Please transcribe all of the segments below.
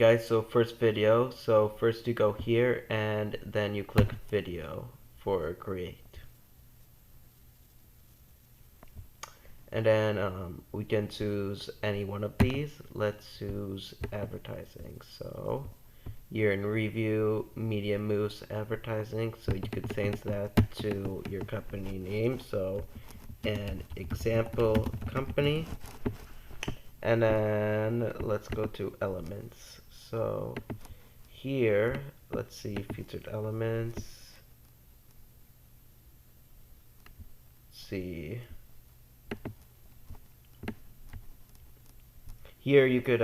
Guys, so first video. So first you go here and then you click video for create. And then we can choose any one of these. Let's choose advertising. So year in review, media moves advertising. So you could change that to your company name. So an example company. And then let's go to elements. So here, let's see featured elements. See. Here you could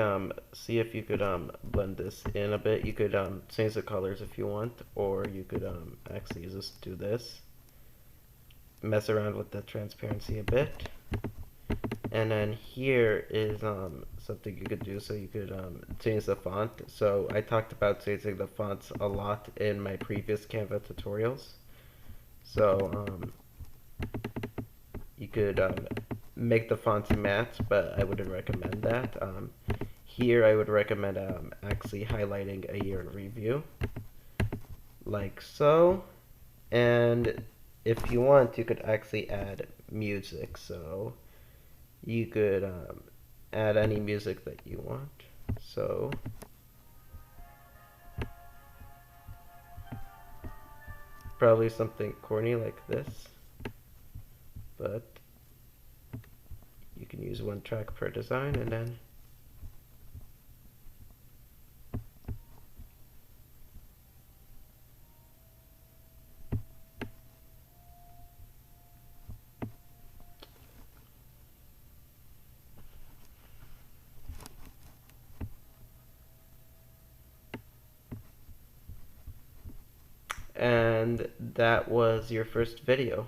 see if you could blend this in a bit. You could change the colors if you want, or you could actually just do this. Mess around with the transparency a bit. And then here is something you could do, so you could change the font. So I talked about changing the fonts a lot in my previous Canva tutorials. So you could make the fonts match, but I wouldn't recommend that. Here I would recommend actually highlighting a year in review, like so. And if you want, you could actually add music. So you could add any music that you want. So probably something corny like this, but you can use one track per design, and then and that was your first video.